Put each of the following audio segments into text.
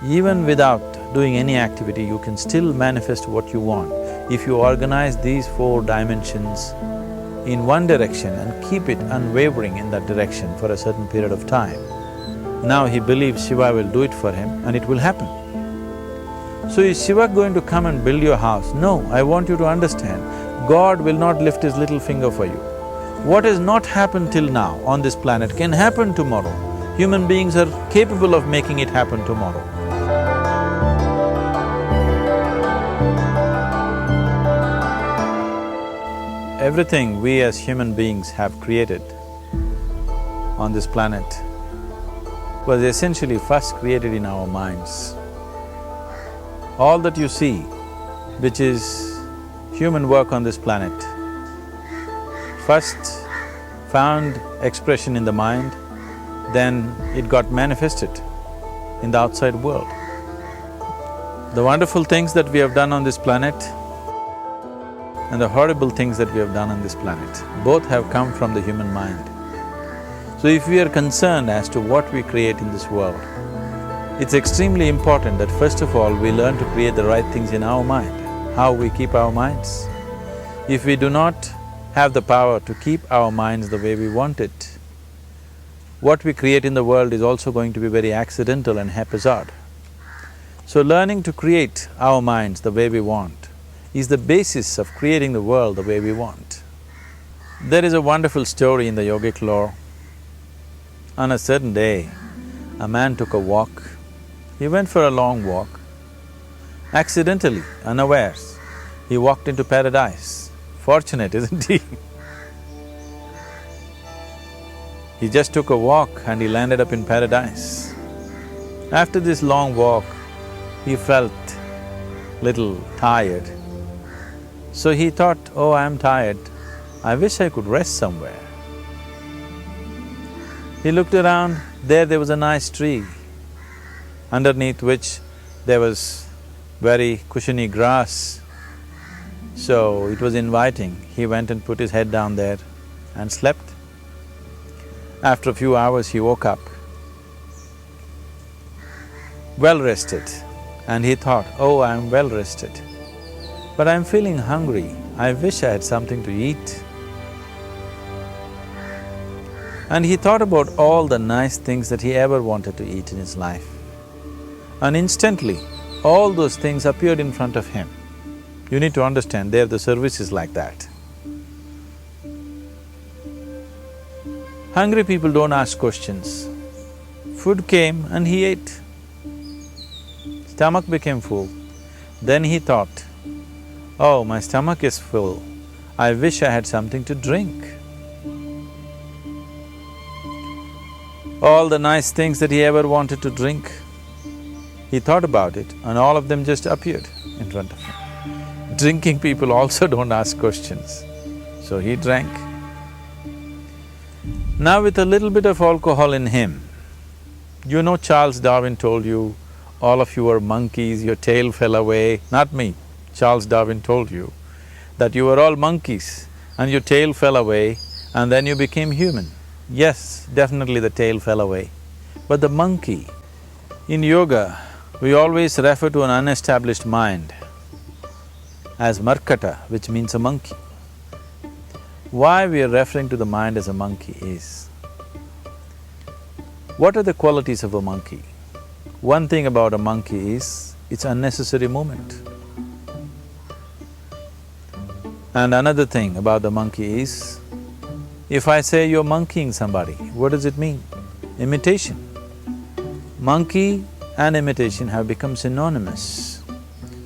Even without doing any activity, you can still manifest what you want. If you organize these 4 dimensions in one direction and keep it unwavering in that direction for a certain period of time, now he believes Shiva will do it for him and it will happen. So is Shiva going to come and build your house? No, I want you to understand, God will not lift his little finger for you. What has not happened till now on this planet can happen tomorrow. Human beings are capable of making it happen tomorrow. Everything we as human beings have created on this planet was essentially first created in our minds. All that you see, which is human work on this planet, first found expression in the mind, then it got manifested in the outside world. The wonderful things that we have done on this planet and the horrible things that we have done on this planet, both have come from the human mind. So if we are concerned as to what we create in this world, it's extremely important that first of all we learn to create the right things in our mind. How we keep our minds? If we do not have the power to keep our minds the way we want it, what we create in the world is also going to be very accidental and haphazard. So learning to create our minds the way we want is the basis of creating the world the way we want. There is a wonderful story in the yogic lore. On a certain day, a man took a walk. He went for a long walk. Accidentally, unawares, he walked into paradise. Fortunate, isn't he? He just took a walk and he landed up in paradise. After this long walk, he felt little tired. So he thought, oh, I'm tired, I wish I could rest somewhere. He looked around, there was a nice tree, underneath which there was very cushiony grass. So it was inviting. He went and put his head down there and slept. After a few hours he woke up, well rested, and he thought, oh, I'm well rested, but I'm feeling hungry, I wish I had something to eat. And he thought about all the nice things that he ever wanted to eat in his life. And instantly, all those things appeared in front of him. You need to understand, there the service is like that. Hungry people don't ask questions. Food came and he ate. Stomach became full. Then he thought, oh, my stomach is full, I wish I had something to drink. All the nice things that he ever wanted to drink, he thought about it and all of them just appeared in front of him. Drinking people also don't ask questions, so he drank. Now with a little bit of alcohol in him, you know Charles Darwin told you, all of you are monkeys, your tail fell away. Not me, Charles Darwin told you that you were all monkeys and your tail fell away and then you became human. Yes, definitely the tail fell away. But the monkey, in yoga, we always refer to an unestablished mind as markata, which means a monkey. Why we are referring to the mind as a monkey is, what are the qualities of a monkey? One thing about a monkey is, it's unnecessary movement. And another thing about the monkey is, if I say you're monkeying somebody, what does it mean? Imitation. Monkey and imitation have become synonymous.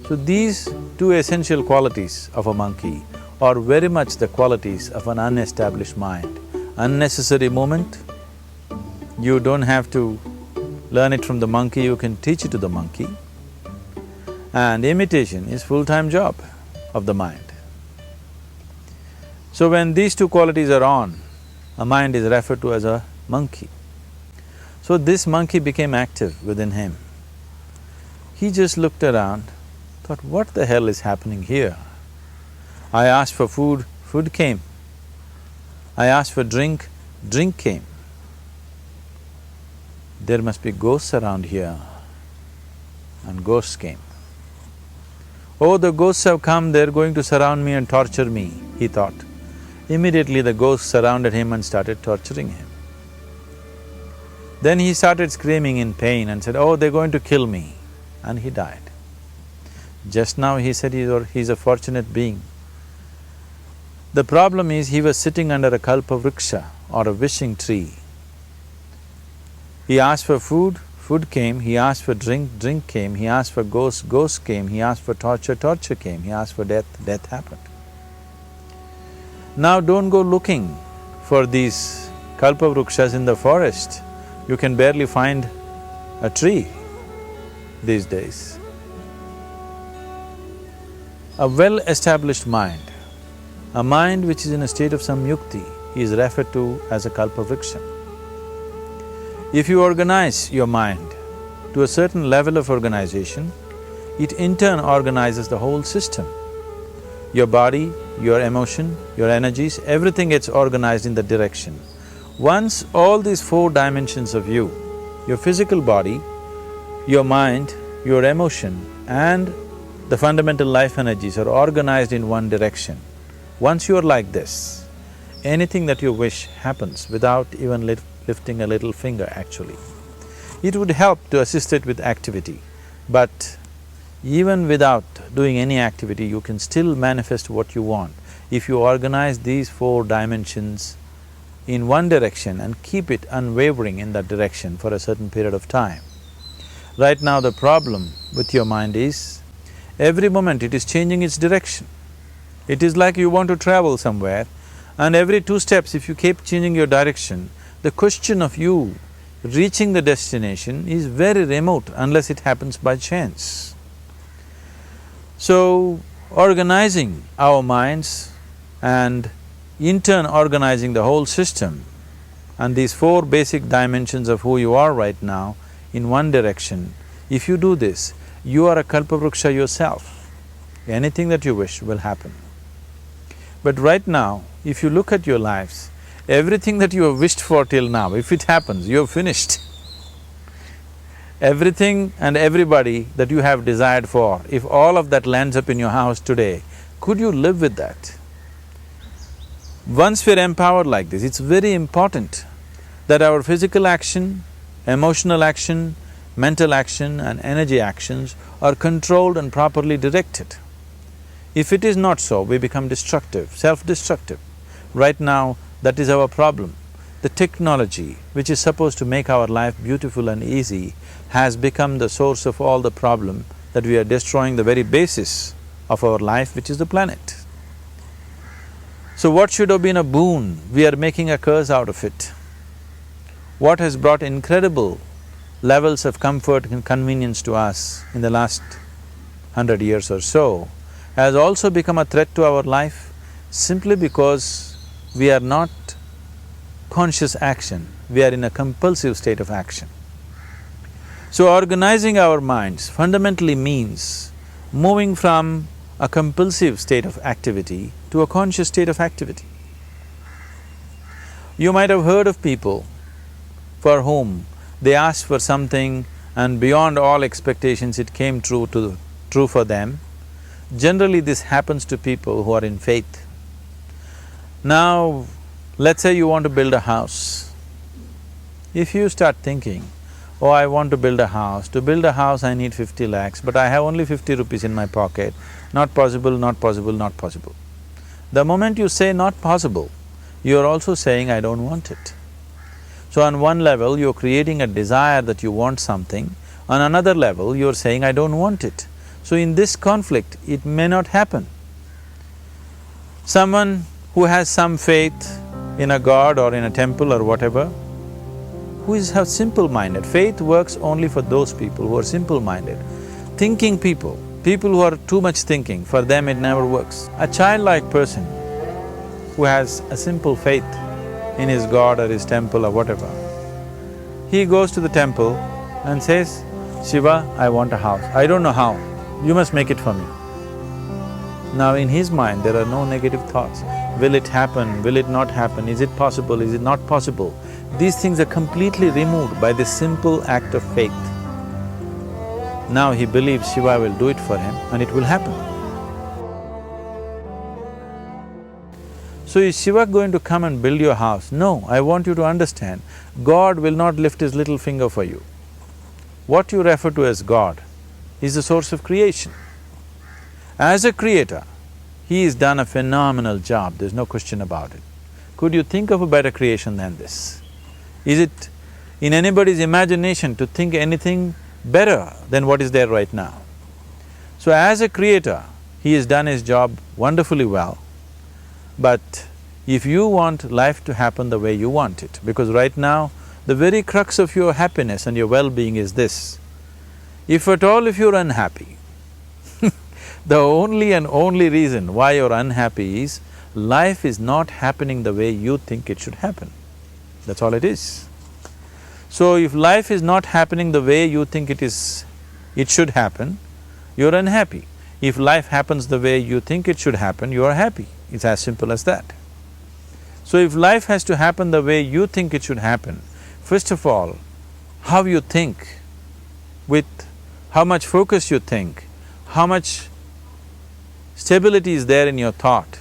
So these two essential qualities of a monkey are very much the qualities of an unestablished mind. Unnecessary movement, you don't have to learn it from the monkey, you can teach it to the monkey. And imitation is full-time job of the mind. So when these two qualities are on, a mind is referred to as a monkey. So this monkey became active within him. He just looked around, thought, what the hell is happening here? I asked for food, food came. I asked for drink, drink came. There must be ghosts around here. and ghosts came. Oh, the ghosts have come, they're going to surround me and torture me, he thought. Immediately the ghosts surrounded him and started torturing him. Then he started screaming in pain and said, oh, they're going to kill me, and he died. Just now he said he's a fortunate being. The problem is he was sitting under a kalpavriksha or a wishing tree. He asked for food, food came, he asked for drink, drink came, he asked for ghost, ghost came, he asked for torture, torture came, he asked for death, death happened. Now don't go looking for these kalpavrukshas in the forest. You can barely find a tree these days. A well-established mind, a mind which is in a state of samyukti, is referred to as a kalpavriksha. If you organize your mind to a certain level of organization, it in turn organizes the whole system. Your body, your emotion, your energies, everything gets organized in that direction. Once all these four dimensions of you, your physical body, your mind, your emotion and the fundamental life energies are organized in one direction, once you are like this, anything that you wish happens without even lifting a little finger actually. It would help to assist it with activity, but even without doing any activity, you can still manifest what you want if you organize these four dimensions in one direction and keep it unwavering in that direction for a certain period of time. Right now the problem with your mind is, every moment it is changing its direction. It is like you want to travel somewhere and every 2 steps if you keep changing your direction, the question of you reaching the destination is very remote unless it happens by chance. So, organizing our minds and in turn organizing the whole system and these four basic dimensions of who you are right now in one direction, if you do this, you are a kalpavruksha yourself. Anything that you wish will happen. But right now, if you look at your lives, everything that you have wished for till now, if it happens, you have finished. Everything and everybody that you have desired for, if all of that lands up in your house today, could you live with that? Once we're empowered like this, it's very important that our physical action, emotional action, mental action and energy actions are controlled and properly directed. If it is not so, we become destructive, self-destructive. Right now, that is our problem. The technology, which is supposed to make our life beautiful and easy, has become the source of all the problem that we are destroying the very basis of our life, which is the planet. So what should have been a boon, we are making a curse out of it. What has brought incredible levels of comfort and convenience to us in the last 100 years or so has also become a threat to our life simply because we are not conscious action, we are in a compulsive state of action. So organizing our minds fundamentally means moving from a compulsive state of activity to a conscious state of activity. You might have heard of people for whom they asked for something and beyond all expectations it came true for them. Generally this happens to people who are in faith. Now, let's say you want to build a house. If you start thinking, oh, I want to build a house, to build a house I need 50 lakhs, but I have only 50 rupees in my pocket, not possible, not possible, not possible. The moment you say not possible, you are also saying, I don't want it. So on one level, you're creating a desire that you want something, on another level, you're saying, I don't want it. So in this conflict, it may not happen. Someone who has some faith in a god or in a temple or whatever, who is simple-minded, faith works only for those people who are simple-minded. Thinking people, people who are too much thinking, for them it never works. A childlike person who has a simple faith in his god or his temple or whatever, he goes to the temple and says, Shiva, I want a house. I don't know how, you must make it for me. Now in his mind there are no negative thoughts. Will it happen? Will it not happen? Is it possible? Is it not possible? These things are completely removed by this simple act of faith. Now he believes Shiva will do it for him and it will happen. So is Shiva going to come and build your house? No, I want you to understand, God will not lift his little finger for you. What you refer to as God is the source of creation. As a creator, he has done a phenomenal job, there's no question about it. Could you think of a better creation than this? Is it in anybody's imagination to think anything better than what is there right now? So as a creator, he has done his job wonderfully well. But if you want life to happen the way you want it, because right now, the very crux of your happiness and your well-being is this. If at all if you're unhappy, the only and only reason why you're unhappy is life is not happening the way you think it should happen. That's all it is. So if life is not happening the way you think it should happen, you're unhappy. If life happens the way you think it should happen, you are happy. It's as simple as that. So if life has to happen the way you think it should happen, first of all, how you think, with how much focus you think, how much stability is there in your thought,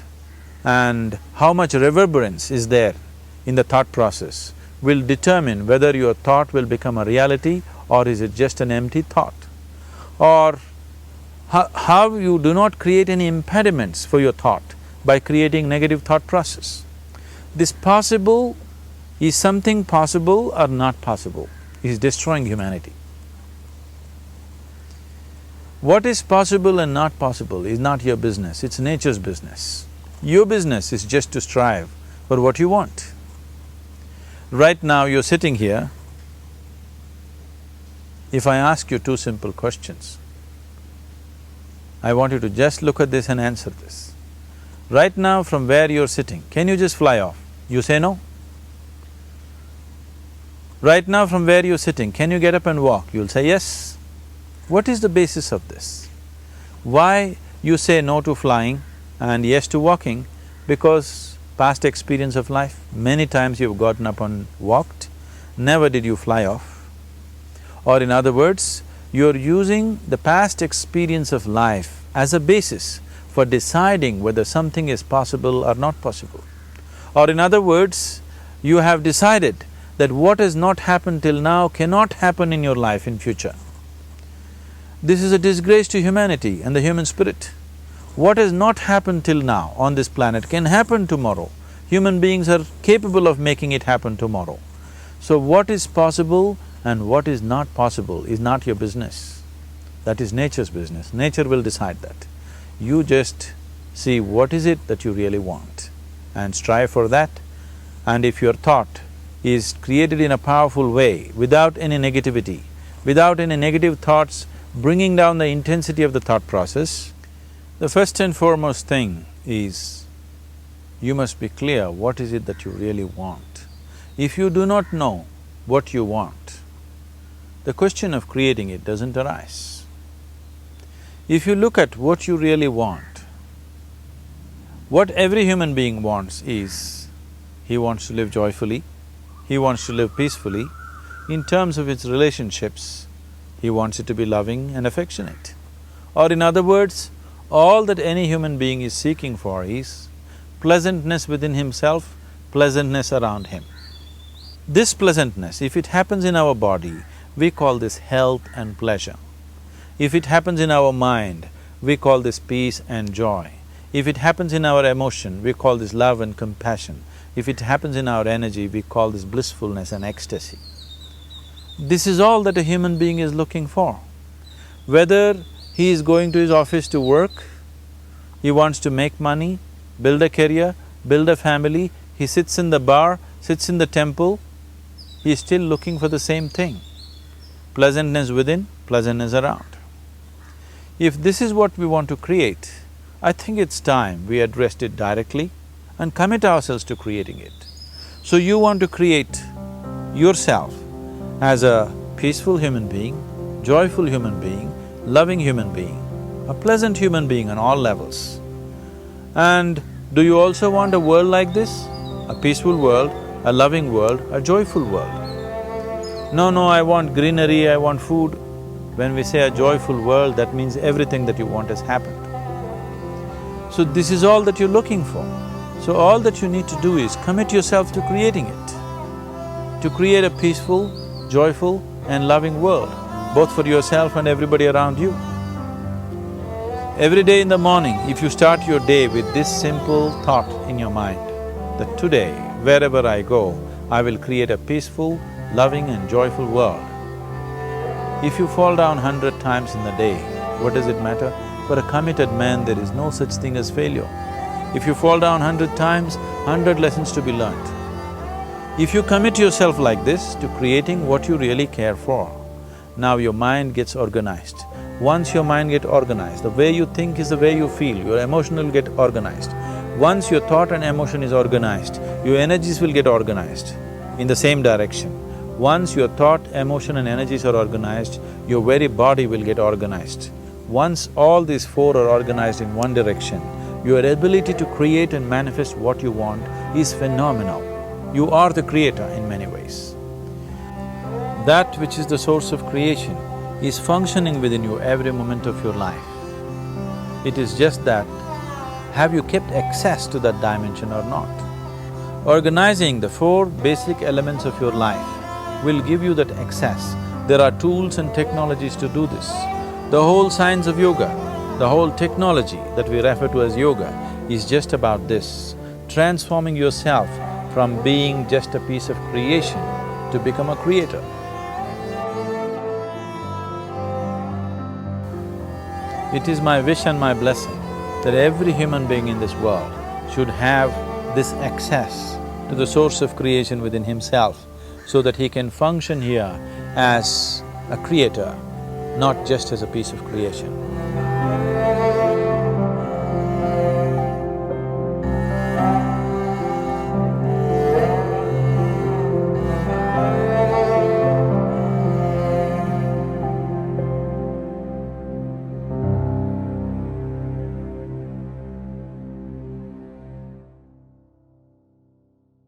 and how much reverberance is there in the thought process will determine whether your thought will become a reality or is it just an empty thought. Or how you do not create any impediments for your thought by creating negative thought process. This possible is something possible or not possible, is destroying humanity. What is possible and not possible is not your business, it's nature's business. Your business is just to strive for what you want. Right now you're sitting here, if I ask you two simple questions, I want you to just look at this and answer this. Right now from where you're sitting, can you just fly off? You say no. Right now from where you're sitting, can you get up and walk? You'll say yes. What is the basis of this? Why you say no to flying and yes to walking? Because past experience of life, many times you've gotten up and walked, never did you fly off. Or in other words, you're using the past experience of life as a basis for deciding whether something is possible or not possible. Or in other words, you have decided that what has not happened till now cannot happen in your life in future. This is a disgrace to humanity and the human spirit. What has not happened till now on this planet can happen tomorrow. Human beings are capable of making it happen tomorrow. So what is possible and what is not possible is not your business. That is nature's business. Nature will decide that. You just see what is it that you really want and strive for that. And if your thought is created in a powerful way, without any negativity, without any negative thoughts bringing down the intensity of the thought process, the first and foremost thing is, you must be clear what is it that you really want. If you do not know what you want, the question of creating it doesn't arise. If you look at what you really want, what every human being wants is, he wants to live joyfully, he wants to live peacefully. In terms of its relationships, he wants it to be loving and affectionate. Or in other words, all that any human being is seeking for is pleasantness within himself, pleasantness around him. This pleasantness, if it happens in our body, we call this health and pleasure. If it happens in our mind, we call this peace and joy. If it happens in our emotion, we call this love and compassion. If it happens in our energy, we call this blissfulness and ecstasy. This is all that a human being is looking for. Whether he is going to his office to work, he wants to make money, build a career, build a family, he sits in the bar, sits in the temple, he is still looking for the same thing. Pleasantness within, pleasantness around. If this is what we want to create, I think it's time we addressed it directly and commit ourselves to creating it. So you want to create yourself as a peaceful human being, joyful human being, loving human being, a pleasant human being on all levels. And do you also want a world like this? A peaceful world, a loving world, a joyful world? No, I want greenery, I want food. When we say a joyful world, that means everything that you want has happened. So this is all that you're looking for. So all that you need to do is commit yourself to creating it, to create a peaceful, joyful and loving world, both for yourself and everybody around you. Every day in the morning, if you start your day with this simple thought in your mind, that today, wherever I go, I will create a peaceful, loving and joyful world. If you fall down 100 times in the day, what does it matter? For a committed man, there is no such thing as failure. If you fall down 100 times, 100 lessons to be learnt. If you commit yourself like this to creating what you really care for, now your mind gets organized. Once your mind gets organized, the way you think is the way you feel, your emotion will get organized. Once your thought and emotion is organized, your energies will get organized in the same direction. Once your thought, emotion and energies are organized, your very body will get organized. Once all these four are organized in one direction, your ability to create and manifest what you want is phenomenal. You are the creator in many ways. That which is the source of creation is functioning within you every moment of your life. It is just that, have you kept access to that dimension or not? Organizing the four basic elements of your life will give you that access. There are tools and technologies to do this. The whole science of yoga, the whole technology that we refer to as yoga is just about this, transforming yourself from being just a piece of creation to become a creator. It is my wish and my blessing that every human being in this world should have this access to the source of creation within himself so that he can function here as a creator, not just as a piece of creation.